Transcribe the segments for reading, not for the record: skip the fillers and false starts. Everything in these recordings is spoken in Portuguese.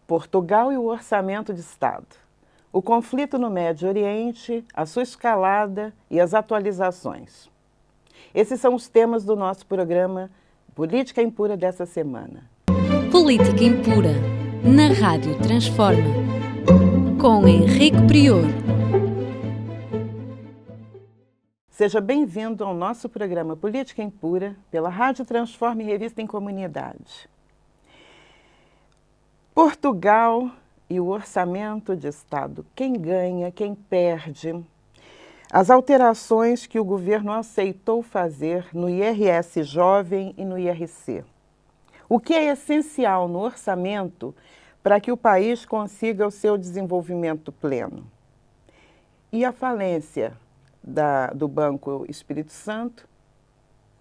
Portugal e o orçamento de Estado. O conflito no Médio Oriente, a sua escalada e as atualizações. Esses são os temas do nosso programa Política Impura dessa semana. Política Impura, na Rádio Transforma, com Henrique Prior. Seja bem-vindo ao nosso programa Política Impura, pela Rádio Transforma e Revista em Comunidade. Portugal e o orçamento de Estado. Quem ganha, quem perde? As alterações que o governo aceitou fazer no IRS Jovem e no IRC. O que é essencial no orçamento para que o país consiga o seu desenvolvimento pleno? E a falência do Banco Espírito Santo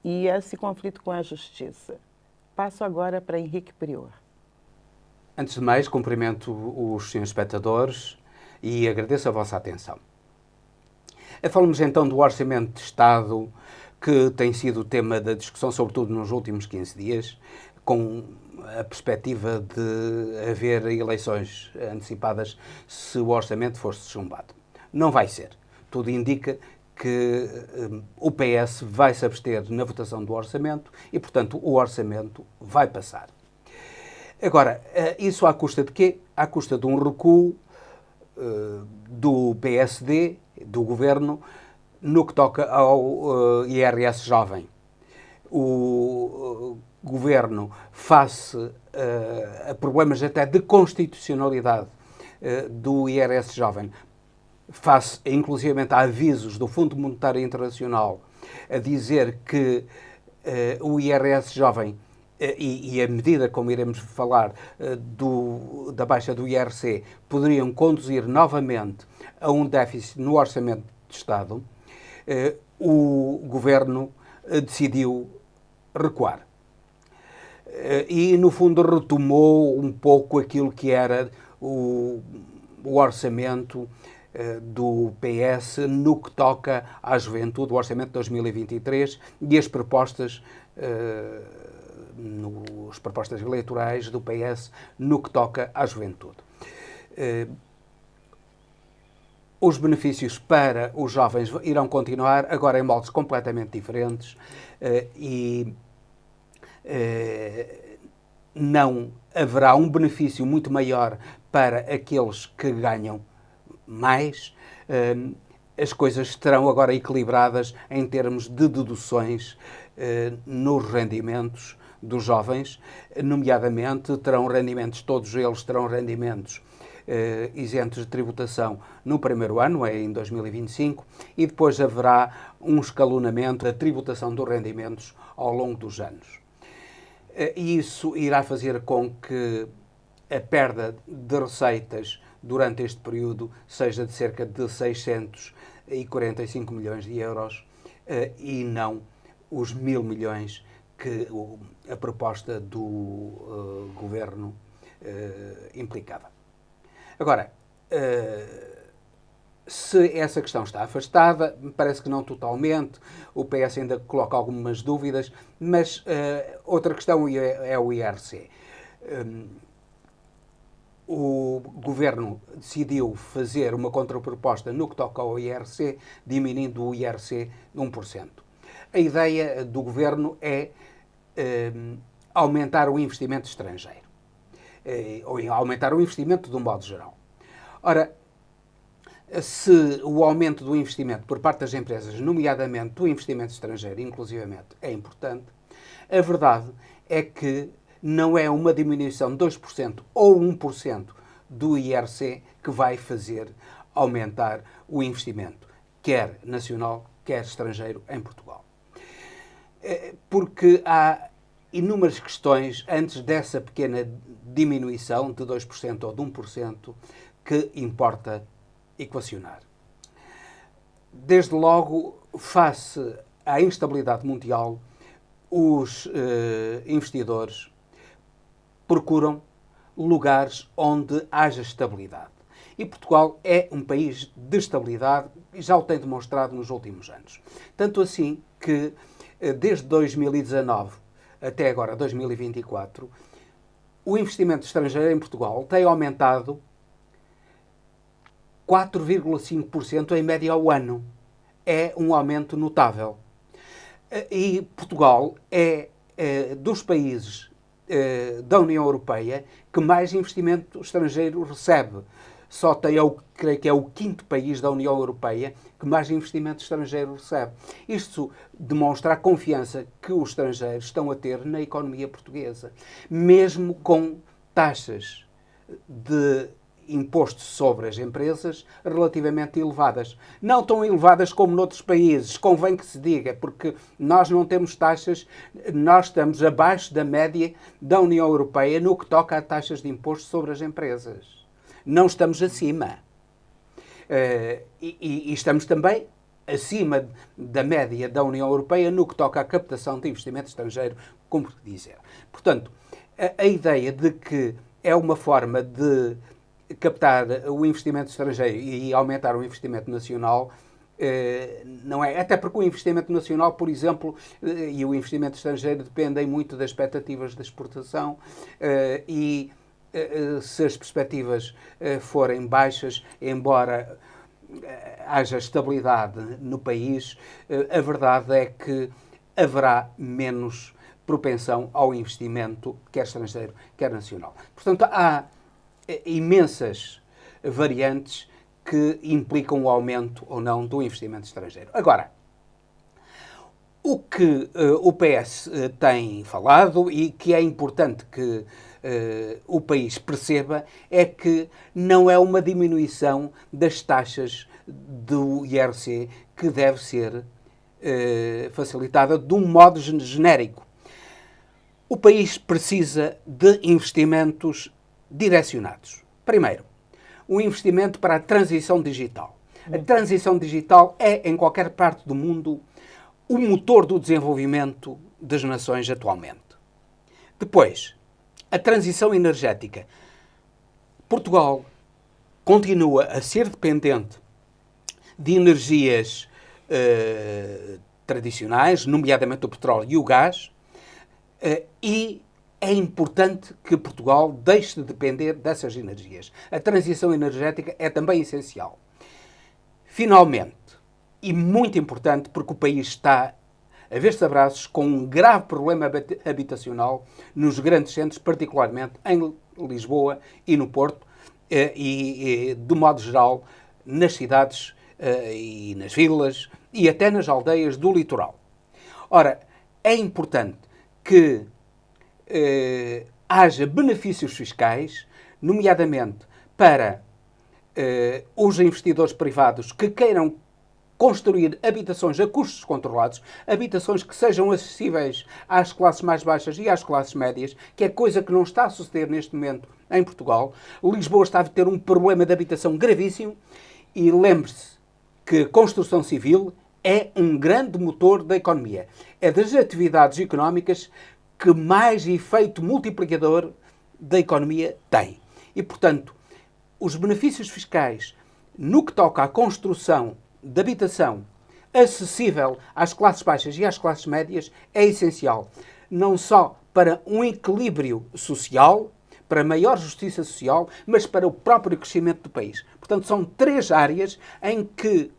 e esse conflito com a Justiça. Passo agora para Henrique Prior. Antes de mais, cumprimento os senhores espectadores e agradeço a vossa atenção. Falamos então do Orçamento de Estado, que tem sido tema da discussão, sobretudo nos últimos 15 dias, com a perspectiva de haver eleições antecipadas se o Orçamento fosse chumbado. Não vai ser. Tudo indica que o PS vai se abster na votação do Orçamento e, portanto, o Orçamento vai passar. Agora, isso à custa de quê? À custa de um recuo do PSD, do Governo, no que toca ao IRS Jovem. O Governo, face a problemas até de constitucionalidade do IRS Jovem, face inclusivamente a avisos do Fundo Monetário Internacional a dizer que o IRS Jovem e a medida, como iremos falar, da baixa do IRC, poderiam conduzir novamente a um déficit no Orçamento de Estado, o Governo decidiu recuar. E, no fundo, retomou um pouco aquilo que era o orçamento do PS no que toca à juventude, o Orçamento de 2023 e as propostas nas propostas eleitorais do PS no que toca à juventude. Os benefícios para os jovens irão continuar, agora em moldes completamente diferentes e não haverá um benefício muito maior para aqueles que ganham mais. As coisas estarão agora equilibradas em termos de deduções nos rendimentos dos jovens, nomeadamente todos eles terão rendimentos isentos de tributação no primeiro ano, em 2025, e depois haverá um escalonamento da tributação dos rendimentos ao longo dos anos. E isso irá fazer com que a perda de receitas durante este período seja de cerca de 645 milhões de euros e não os 1.000 milhões que a proposta do Governo implicava. Agora, se essa questão está afastada, me parece que não totalmente, o PS ainda coloca algumas dúvidas, mas outra questão é o IRC. O Governo decidiu fazer uma contraproposta no que toca ao IRC, diminuindo o IRC de 1%. A ideia do Governo é aumentar o investimento estrangeiro, ou aumentar o investimento de um modo geral. Ora, se o aumento do investimento por parte das empresas, nomeadamente do investimento estrangeiro, inclusivamente, é importante, a verdade é que não é uma diminuição de 2% ou 1% do IRC que vai fazer aumentar o investimento, quer nacional, quer estrangeiro, em Portugal. Porque há inúmeras questões antes dessa pequena diminuição de 2% ou de 1% que importa equacionar. Desde logo, face à instabilidade mundial, os investidores procuram lugares onde haja estabilidade. E Portugal é um país de estabilidade e já o tem demonstrado nos últimos anos. Tanto assim que, desde 2019 até agora 2024, o investimento estrangeiro em Portugal tem aumentado 4,5% em média ao ano. É um aumento notável. E Portugal é dos países da União Europeia que mais investimento estrangeiro recebe. Só tem, eu creio que é o 5º país da União Europeia que mais investimento estrangeiro recebe. Isto demonstra a confiança que os estrangeiros estão a ter na economia portuguesa. Mesmo com taxas de imposto sobre as empresas relativamente elevadas. Não tão elevadas como noutros países, convém que se diga, porque nós não temos taxas, nós estamos abaixo da média da União Europeia no que toca a taxas de imposto sobre as empresas. Não estamos acima. E estamos também acima da média da União Europeia no que toca à captação de investimento estrangeiro, como dizer. Portanto, a ideia de que é uma forma de captar o investimento estrangeiro e aumentar o investimento nacional não é. Até porque o investimento nacional, por exemplo, e o investimento estrangeiro dependem muito das expectativas de exportação e se as perspectivas forem baixas, embora haja estabilidade no país, a verdade é que haverá menos propensão ao investimento, quer estrangeiro, quer nacional. Portanto, há imensas variantes que implicam o aumento ou não do investimento estrangeiro. Agora, o que o PS tem falado e que é importante que o país perceba é que não é uma diminuição das taxas do IRC que deve ser facilitada de um modo genérico. O país precisa de investimentos direcionados. Primeiro, o investimento para a transição digital. A transição digital é, em qualquer parte do mundo, o motor do desenvolvimento das nações atualmente. Depois, a transição energética. Portugal continua a ser dependente de energias tradicionais, nomeadamente o petróleo e o gás, e é importante que Portugal deixe de depender dessas energias. A transição energética é também essencial. Finalmente, e muito importante, porque o país está a ver-se a braços com um grave problema habitacional nos grandes centros, particularmente em Lisboa e no Porto, e de modo geral, nas cidades e nas vilas e até nas aldeias do litoral. Ora, é importante que haja benefícios fiscais, nomeadamente para os investidores privados que queiram construir habitações a custos controlados, habitações que sejam acessíveis às classes mais baixas e às classes médias, que é coisa que não está a suceder neste momento em Portugal. Lisboa está a ter um problema de habitação gravíssimo e lembre-se que a construção civil é um grande motor da economia. É das atividades económicas que mais efeito multiplicador da economia tem. E, portanto, os benefícios fiscais no que toca à construção de habitação acessível às classes baixas e às classes médias é essencial, não só para um equilíbrio social, para maior justiça social, mas para o próprio crescimento do país. Portanto, são 3 áreas em que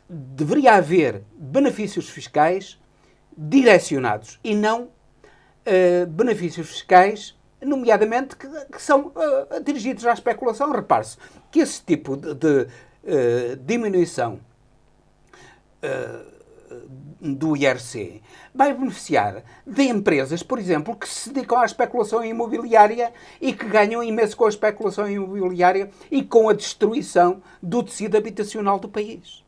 deveria haver benefícios fiscais direcionados e não benefícios fiscais, nomeadamente, que são dirigidos à especulação. Repare-se que esse tipo de diminuição do IRC vai beneficiar de empresas, por exemplo, que se dedicam à especulação imobiliária e que ganham imenso com a especulação imobiliária e com a destruição do tecido habitacional do país.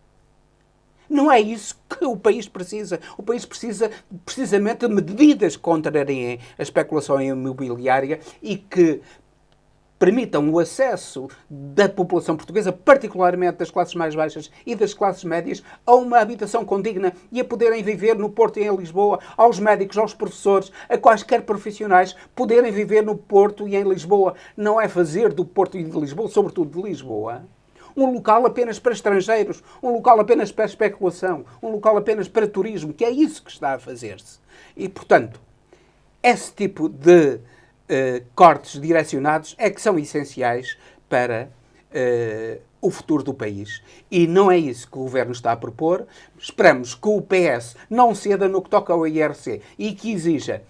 Não é isso que o país precisa. O país precisa precisamente de medidas que contrariem a especulação imobiliária e que permitam o acesso da população portuguesa, particularmente das classes mais baixas e das classes médias, a uma habitação condigna e a poderem viver no Porto e em Lisboa, aos médicos, aos professores, a quaisquer profissionais, poderem viver no Porto e em Lisboa. Não é fazer do Porto e de Lisboa, sobretudo de Lisboa, um local apenas para estrangeiros, um local apenas para especulação, um local apenas para turismo, que é isso que está a fazer-se. E, portanto, esse tipo de cortes direcionados é que são essenciais para o futuro do país. E não é isso que o Governo está a propor. Esperamos que o PS não ceda no que toca ao IRC e que exija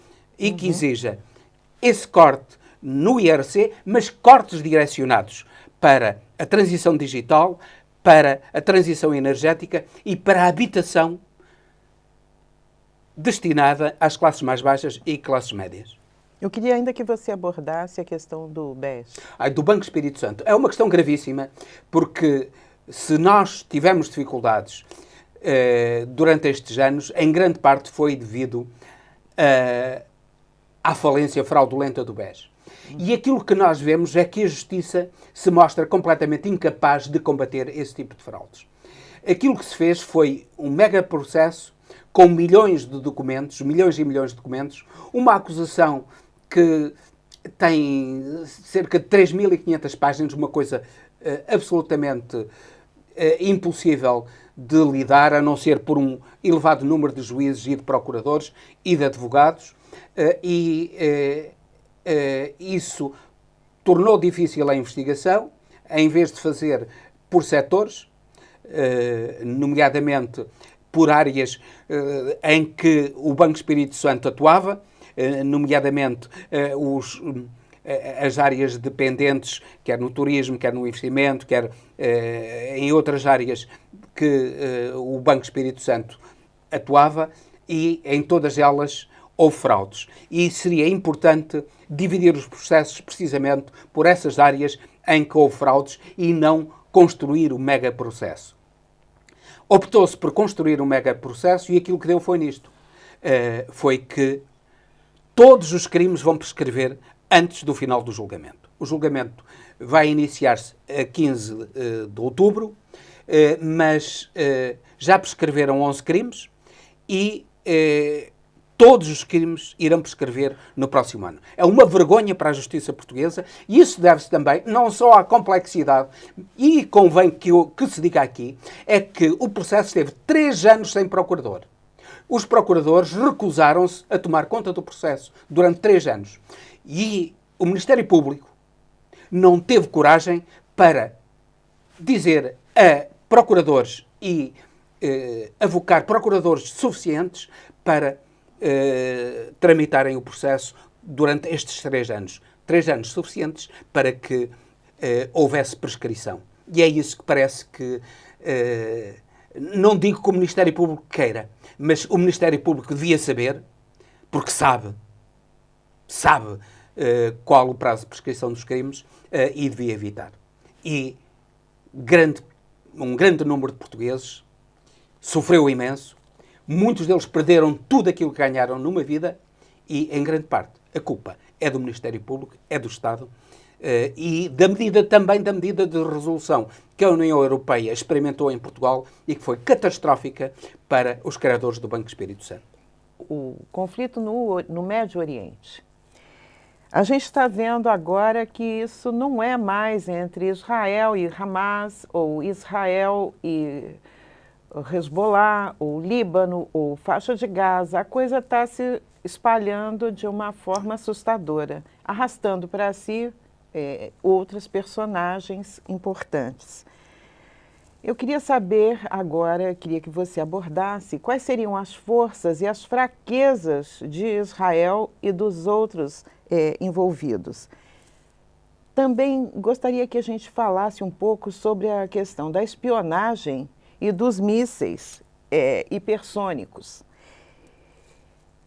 esse corte no IRC, mas cortes direcionados para a transição digital, para a transição energética e para a habitação destinada às classes mais baixas e classes médias. Eu queria ainda que você abordasse a questão do BES. Do Banco Espírito Santo. É uma questão gravíssima, porque se nós tivemos dificuldades durante estes anos, em grande parte foi devido à falência fraudulenta do BES. E aquilo que nós vemos é que a Justiça se mostra completamente incapaz de combater esse tipo de fraudes. Aquilo que se fez foi um mega processo com milhões de documentos, milhões e milhões de documentos, uma acusação que tem cerca de 3.500 páginas, uma coisa absolutamente impossível de lidar, a não ser por um elevado número de juízes e de procuradores e de advogados, isso tornou difícil a investigação, em vez de fazer por setores, nomeadamente por áreas em que o Banco Espírito Santo atuava, nomeadamente as áreas dependentes, quer no turismo, quer no investimento, quer em outras áreas que o Banco Espírito Santo atuava, e em todas elas houve fraudes. E seria importante dividir os processos precisamente por essas áreas em que houve fraudes e não construir o mega processo. Optou-se por construir um mega processo e aquilo que deu foi nisto. Foi que todos os crimes vão prescrever antes do final do julgamento. O julgamento vai iniciar-se a 15 de outubro, mas já prescreveram 11 crimes e todos os crimes irão prescrever no próximo ano. É uma vergonha para a justiça portuguesa e isso deve-se também não só à complexidade, e convém que se diga aqui, é que o processo teve 3 anos sem procurador. Os procuradores recusaram-se a tomar conta do processo durante 3 anos. E o Ministério Público não teve coragem para dizer a procuradores e avocar procuradores suficientes para tramitarem o processo durante estes 3 anos. 3 anos suficientes para que houvesse prescrição. E é isso que parece que... não digo que o Ministério Público queira, mas o Ministério Público devia saber, porque sabe qual o prazo de prescrição dos crimes e devia evitar. E um grande número de portugueses sofreu imenso, muitos deles perderam tudo aquilo que ganharam numa vida e, em grande parte, a culpa é do Ministério Público, é do Estado e também da medida de resolução que a União Europeia experimentou em Portugal e que foi catastrófica para os credores do Banco Espírito Santo. O conflito no Médio Oriente. A gente está vendo agora que isso não é mais entre Israel e Hamas, ou Israel e Hezbollah, ou Líbano, ou faixa de Gaza. A coisa está se espalhando de uma forma assustadora, arrastando para si outras personagens importantes. Eu queria saber agora, queria que você abordasse quais seriam as forças e as fraquezas de Israel e dos outros envolvidos. Também gostaria que a gente falasse um pouco sobre a questão da espionagem e dos mísseis hipersônicos.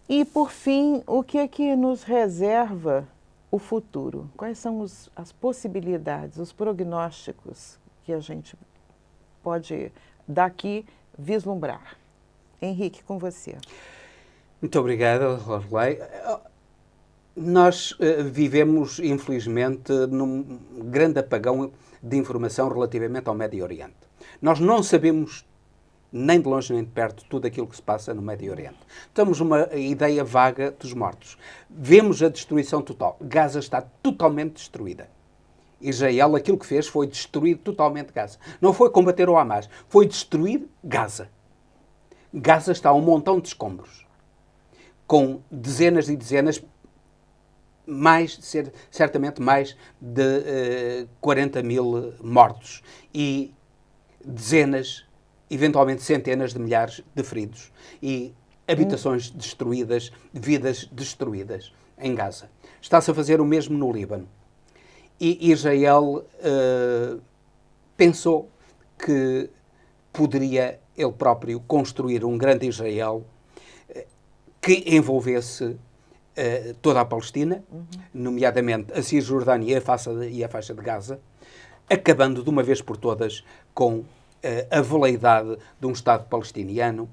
E, por fim, o que é que nos reserva o futuro? Quais são as possibilidades, os prognósticos que a gente pode daqui vislumbrar? Henrique, com você. Muito obrigado, Lorelei. Nós vivemos, infelizmente, num grande apagão de informação relativamente ao Médio Oriente. Nós não sabemos, nem de longe nem de perto, tudo aquilo que se passa no Médio Oriente. Temos uma ideia vaga dos mortos. Vemos a destruição total. Gaza está totalmente destruída. Israel, aquilo que fez foi destruir totalmente Gaza. Não foi combater o Hamas, foi destruir Gaza. Gaza está a um montão de escombros, com dezenas e dezenas, certamente mais de 40 mil mortos e dezenas, eventualmente centenas de milhares de feridos e habitações destruídas, vidas destruídas em Gaza. Está-se a fazer o mesmo no Líbano. E Israel pensou que poderia ele próprio construir um grande Israel que envolvesse toda a Palestina, nomeadamente a Cisjordânia e a faixa de Gaza, acabando de uma vez por todas com a veleidade de um Estado palestiniano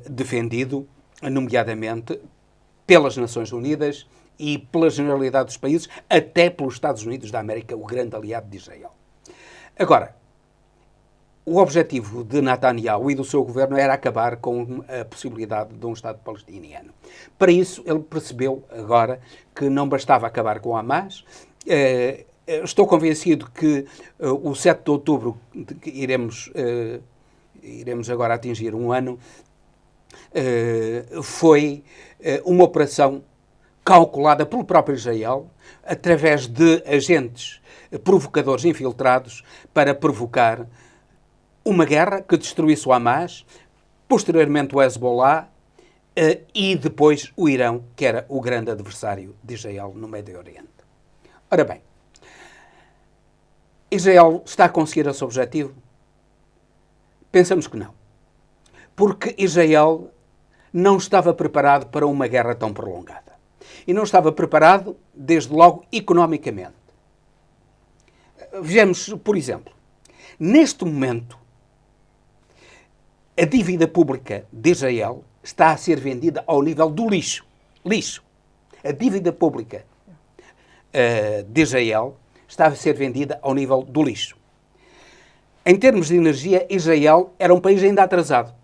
defendido, nomeadamente, pelas Nações Unidas e pela generalidade dos países, até pelos Estados Unidos da América, o grande aliado de Israel. Agora, o objetivo de Netanyahu e do seu governo era acabar com a possibilidade de um Estado palestiniano. Para isso, ele percebeu agora que não bastava acabar com Hamas. Estou convencido que o 7 de outubro, que iremos agora atingir um ano, foi uma operação calculada pelo próprio Israel, através de agentes provocadores infiltrados para provocar uma guerra que destruísse o Hamas, posteriormente o Hezbollah e depois o Irão, que era o grande adversário de Israel no Médio Oriente. Ora bem, Israel está a conseguir esse objetivo? Pensamos que não. Porque Israel não estava preparado para uma guerra tão prolongada. E não estava preparado, desde logo, economicamente. Vejamos, por exemplo, neste momento, a dívida pública de Israel está a ser vendida ao nível do lixo. Lixo. A dívida pública de Israel está a ser vendida ao nível do lixo. Em termos de energia, Israel era um país ainda atrasado.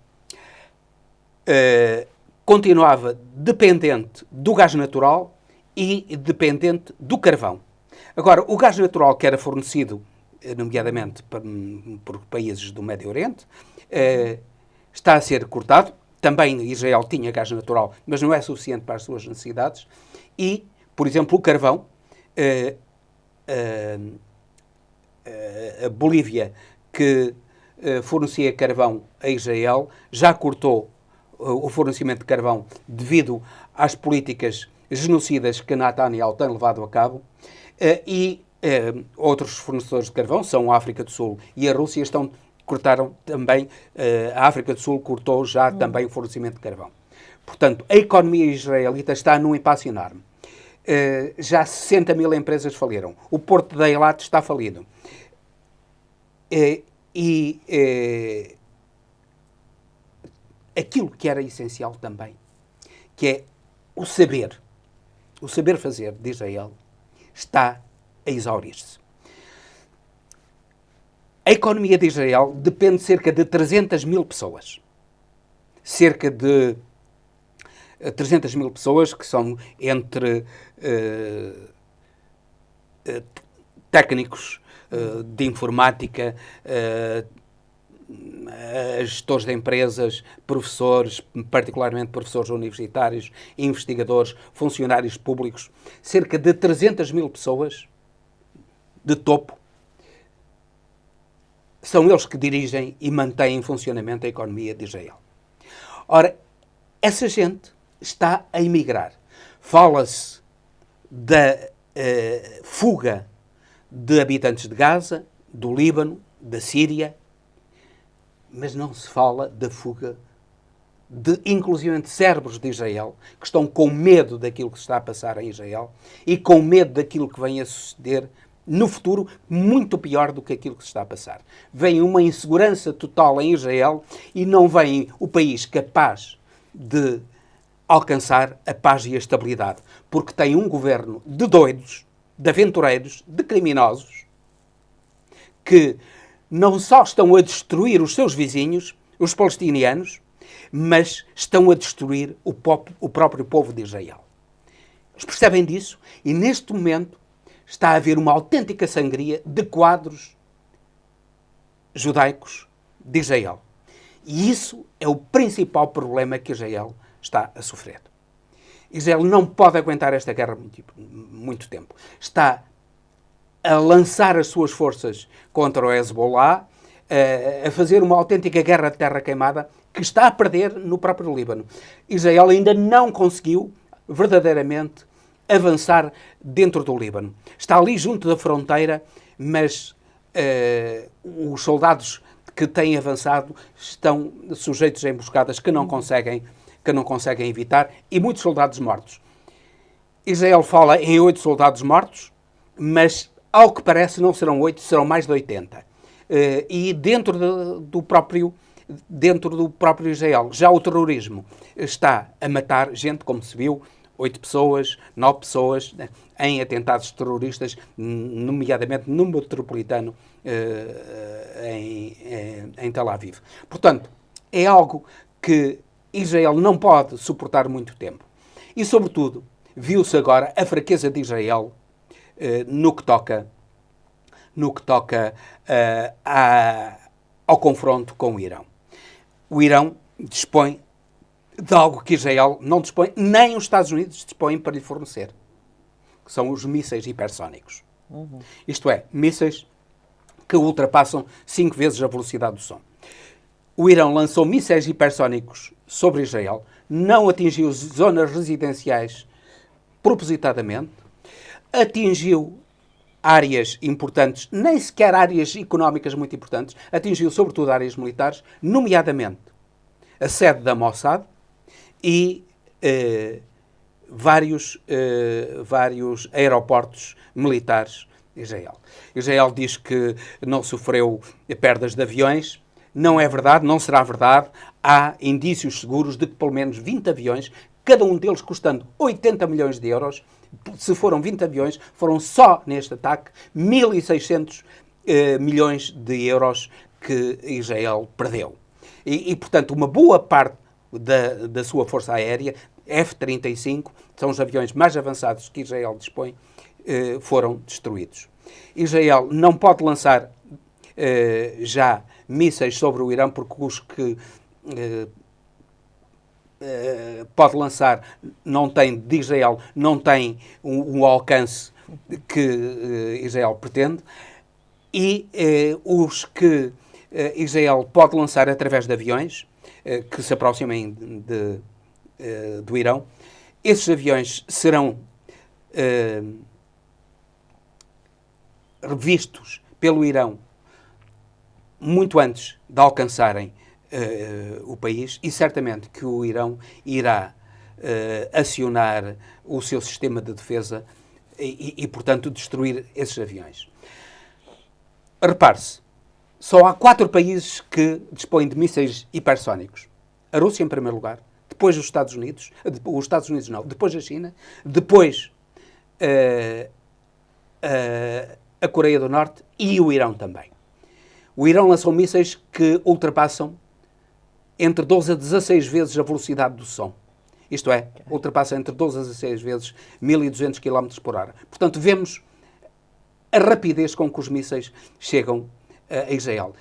Continuava dependente do gás natural e dependente do carvão. Agora, o gás natural que era fornecido, nomeadamente por países do Médio Oriente, está a ser cortado. Também Israel tinha gás natural, mas não é suficiente para as suas necessidades. E, por exemplo, o carvão, a Bolívia, que fornecia carvão a Israel, já cortou o fornecimento de carvão devido às políticas genocidas que Netanyahu tem levado a cabo, e outros fornecedores de carvão são a África do Sul e a Rússia cortaram também, a África do Sul cortou já também o fornecimento de carvão. Portanto, a economia israelita está num impasse enorme. Já 60 mil empresas faliram. O porto de Eilat está falido. Aquilo que era essencial também, que é o saber fazer de Israel, está a exaurir-se. A economia de Israel depende de cerca de 300 mil pessoas. Cerca de 300 mil pessoas que são entre técnicos de informática, gestores de empresas, professores, particularmente professores universitários, investigadores, funcionários públicos, cerca de 300 mil pessoas de topo, são eles que dirigem e mantêm em funcionamento a economia de Israel. Ora, essa gente está a emigrar. Fala-se da fuga de habitantes de Gaza, do Líbano, da Síria, mas não se fala da fuga de, inclusive, de cérebros de Israel, que estão com medo daquilo que se está a passar em Israel e com medo daquilo que vem a suceder no futuro, muito pior do que aquilo que se está a passar. Vem uma insegurança total em Israel e não vem o país capaz de alcançar a paz e a estabilidade, porque tem um governo de doidos, de aventureiros, de criminosos, que não só estão a destruir os seus vizinhos, os palestinianos, mas estão a destruir o próprio povo de Israel. Eles percebem disso e, neste momento, está a haver uma autêntica sangria de quadros judaicos de Israel. E isso é o principal problema que Israel está a sofrer. Israel não pode aguentar esta guerra muito tempo. Está a lançar as suas forças contra o Hezbollah, a fazer uma autêntica guerra de terra queimada que está a perder no próprio Líbano. Israel ainda não conseguiu verdadeiramente avançar dentro do Líbano. Está ali junto da fronteira, mas os soldados que têm avançado estão sujeitos a emboscadas que não conseguem evitar, e muitos soldados mortos. Israel fala em 8 soldados mortos, mas, ao que parece, não serão 8, serão mais de 80. E dentro do próprio Israel, já o terrorismo está a matar gente, como se viu, 8 pessoas, 9 pessoas, em atentados terroristas, nomeadamente no metropolitano em Tel Aviv. Portanto, é algo que Israel não pode suportar muito tempo. E, sobretudo, viu-se agora a fraqueza de Israel no que toca ao confronto com o Irão. O Irão dispõe de algo que Israel não dispõe, nem os Estados Unidos dispõem para lhe fornecer, que são os mísseis hipersónicos. Isto é, mísseis que ultrapassam 5 vezes a velocidade do som. O Irão lançou mísseis hipersónicos sobre Israel, não atingiu zonas residenciais propositadamente, atingiu áreas importantes, nem sequer áreas económicas muito importantes, atingiu sobretudo áreas militares, nomeadamente a sede da Mossad e vários aeroportos militares de Israel. Israel diz que não sofreu perdas de aviões. Não é verdade, não será verdade. Há indícios seguros de que pelo menos 20 aviões, cada um deles custando 80 milhões de euros, se foram 20 aviões, foram só neste ataque 1.600 milhões de euros que Israel perdeu. E, portanto, uma boa parte da sua força aérea, F-35, são os aviões mais avançados que Israel dispõe, foram destruídos. Israel não pode lançar já mísseis sobre o Irão, porque os que pode lançar de Israel não têm um alcance que Israel pretende, e os que Israel pode lançar através de aviões que se aproximem do Irão, esses aviões serão revistos pelo Irão muito antes de alcançarem o país, e certamente que o Irão irá acionar o seu sistema de defesa e, portanto, destruir esses aviões. Repare-se, só há 4 países que dispõem de mísseis hipersónicos. A Rússia, em primeiro lugar, depois os Estados Unidos não, depois a China, depois a Coreia do Norte e o Irão também. O Irão lançou mísseis que ultrapassam entre 12 a 16 vezes a velocidade do som. Isto é, ultrapassa entre 12 a 16 vezes 1.200 km por hora. Portanto, vemos a rapidez com que os mísseis chegam a Israel.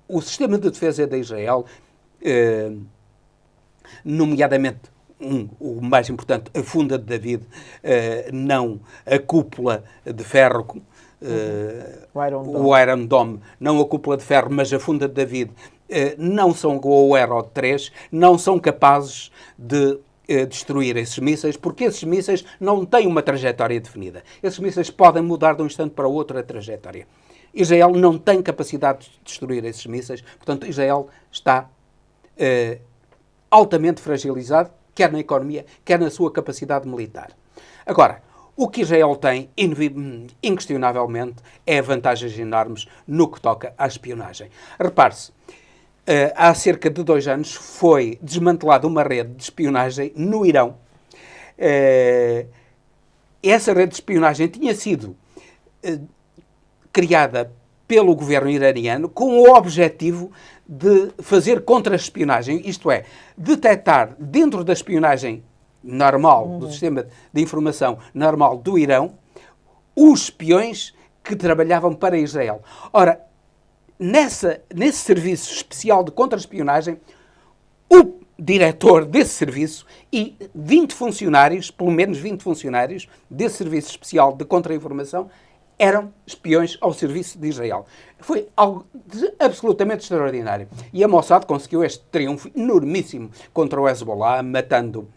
O sistema de defesa de Israel, nomeadamente o mais importante, a funda de David, não a cúpula de ferro, o Iron Dome, não a cúpula de ferro, mas a funda de David, não são, ou o Arrow 3, não são capazes de destruir esses mísseis, porque esses mísseis não têm uma trajetória definida. Esses mísseis podem mudar de um instante para o outro a trajetória. Israel não tem capacidade de destruir esses mísseis, portanto, Israel está altamente fragilizado, quer na economia, quer na sua capacidade militar. Agora, o que Israel tem, inquestionavelmente, é vantagens enormes no que toca à espionagem. Repare-se, há cerca de 2 anos foi desmantelada uma rede de espionagem no Irão. Essa rede de espionagem tinha sido criada pelo governo iraniano com o objetivo de fazer contra-espionagem, isto é, detectar dentro da espionagem normal, do sistema de informação normal do Irão, os espiões que trabalhavam para Israel. Ora, nesse serviço especial de contra-espionagem, diretor desse serviço e 20 funcionários, pelo menos 20 funcionários desse serviço especial de contra-informação eram espiões ao serviço de Israel. Foi algo absolutamente extraordinário. E a Mossad conseguiu este triunfo enormíssimo contra o Hezbollah, matando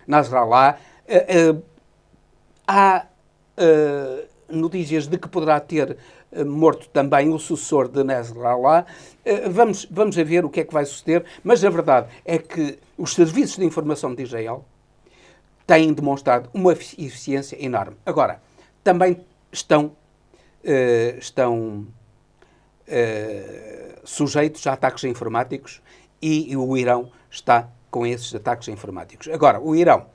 Nasrallah. Há notícias de que poderá ter morto também o sucessor de Nasrallah. Vamos a ver o que é que vai suceder, mas a verdade é que os serviços de informação de Israel têm demonstrado uma eficiência enorme. Agora, também estão sujeitos a ataques informáticos e o Irão está com esses ataques informáticos. Agora, o Irão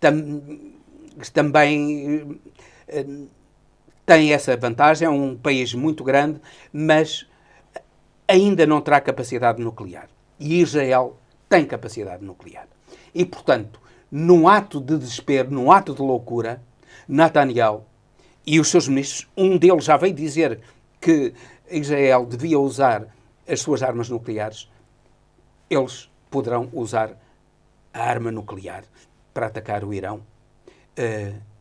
também tem essa vantagem, é um país muito grande, mas ainda não terá capacidade nuclear. E Israel tem capacidade nuclear. E, portanto, num ato de desespero, num ato de loucura, Netanyahu e os seus ministros, um deles já veio dizer que Israel devia usar as suas armas nucleares, eles poderão usar a arma nuclear para atacar o Irão.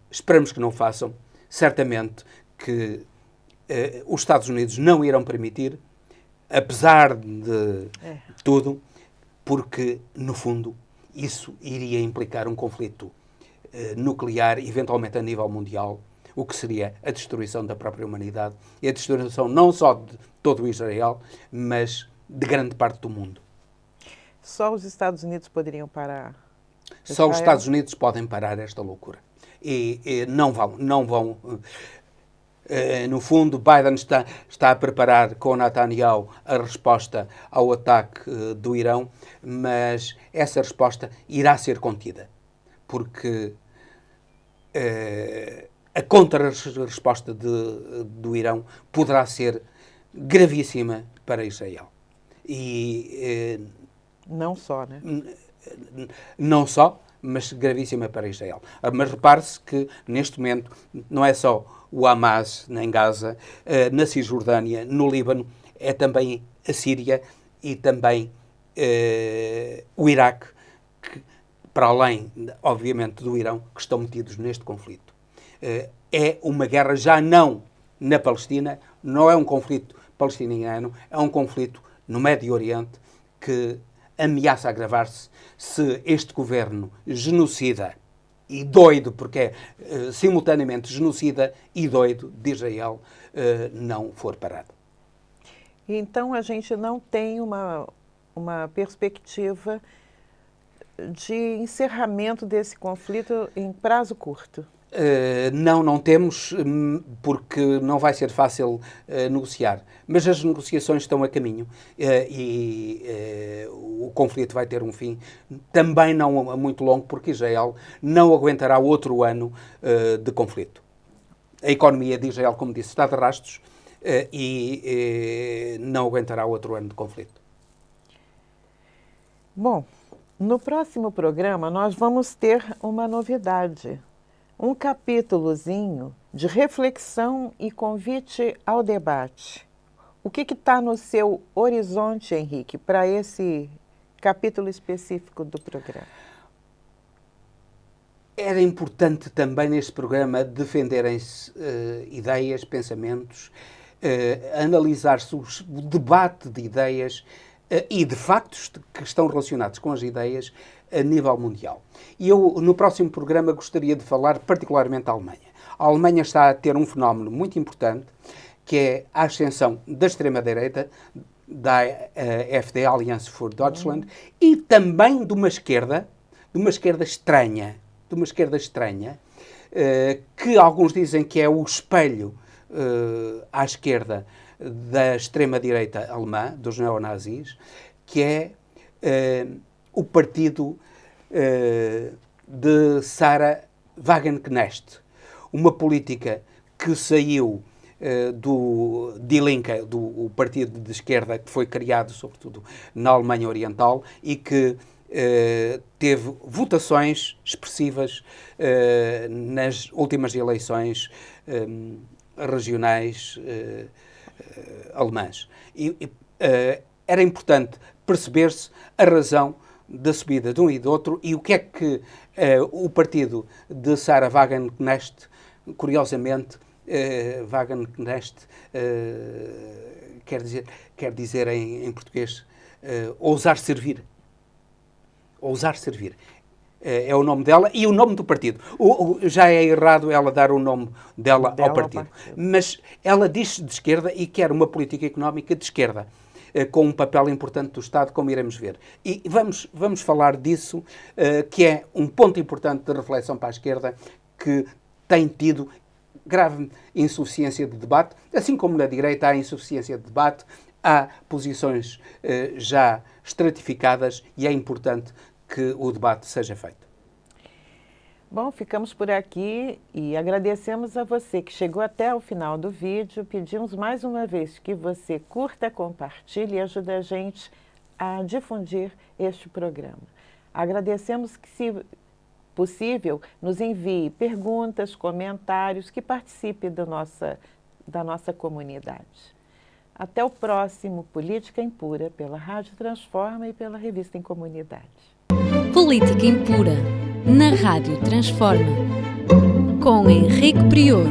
Esperamos que não façam. Certamente que os Estados Unidos não irão permitir, apesar de tudo, porque, no fundo, isso iria implicar um conflito nuclear, eventualmente a nível mundial, o que seria a destruição da própria humanidade e a destruição não só de todo o Israel, mas de grande parte do mundo. Só os Estados Unidos poderiam parar? Só os Estados Unidos podem parar esta loucura. E não vão. No fundo, Biden está a preparar com Netanyahu a resposta ao ataque do Irão, mas essa resposta irá ser contida, porque a contra-resposta do Irão poderá ser gravíssima para Israel. E não só, né? Não só, mas gravíssima para Israel. Mas repare-se que, neste momento, não é só o Hamas em Gaza, na Cisjordânia, no Líbano, é também a Síria e também o Iraque, que, para além, obviamente, do Irão, que estão metidos neste conflito. É uma guerra já não na Palestina, não é um conflito palestiniano, é um conflito no Médio Oriente que ameaça agravar-se se este governo genocida e doido, porque é simultaneamente genocida e doido de Israel, não for parado. Então a gente não tem uma perspectiva de encerramento desse conflito em prazo curto? Não temos, porque não vai ser fácil negociar. Mas as negociações estão a caminho e o conflito vai ter um fim também não muito longo, porque Israel não aguentará outro ano de conflito. A economia de Israel, como disse, está de rastros e não aguentará outro ano de conflito. Bom, no próximo programa nós vamos ter uma novidade. Um capítulozinho de reflexão e convite ao debate. O que está no seu horizonte, Henrique, para esse capítulo específico do programa? Era importante também neste programa defenderem-se ideias, pensamentos, analisar-se o debate de ideias e de factos que estão relacionados com as ideias a nível mundial. E eu, no próximo programa, gostaria de falar particularmente da Alemanha. A Alemanha está a ter um fenómeno muito importante, que é a ascensão da extrema-direita, da AfD, Alliance für Deutschland, e também de uma esquerda estranha, que alguns dizem que é o espelho à esquerda da extrema-direita alemã, dos neonazis, que é o partido de Sarah Wagenknecht, uma política que saiu do Die Linke, do partido de esquerda que foi criado, sobretudo, na Alemanha Oriental e que teve votações expressivas nas últimas eleições regionais alemãs. Era importante perceber-se a razão da subida de um e do outro e o que é que o partido de Sarah Wagenknecht, curiosamente, Wagenknecht quer dizer em português ousar servir. Ousar servir. É o nome dela e o nome do partido. Já é errado ela dar o nome dela ao partido. Mas ela diz-se de esquerda e quer uma política económica de esquerda, com um papel importante do Estado, como iremos ver. E vamos falar disso, que é um ponto importante de reflexão para a esquerda, que tem tido grave insuficiência de debate, assim como na direita há insuficiência de debate, há posições já estratificadas e é importante que o debate seja feito. Bom, ficamos por aqui e agradecemos a você que chegou até o final do vídeo. Pedimos mais uma vez que você curta, compartilhe e ajude a gente a difundir este programa. Agradecemos que, se possível, nos envie perguntas, comentários, que participe da nossa comunidade. Até o próximo Política Impura, pela Rádio Transforma e pela Revista em Comunidade. Política Impura, na Rádio Transforma, com Henrique Prior.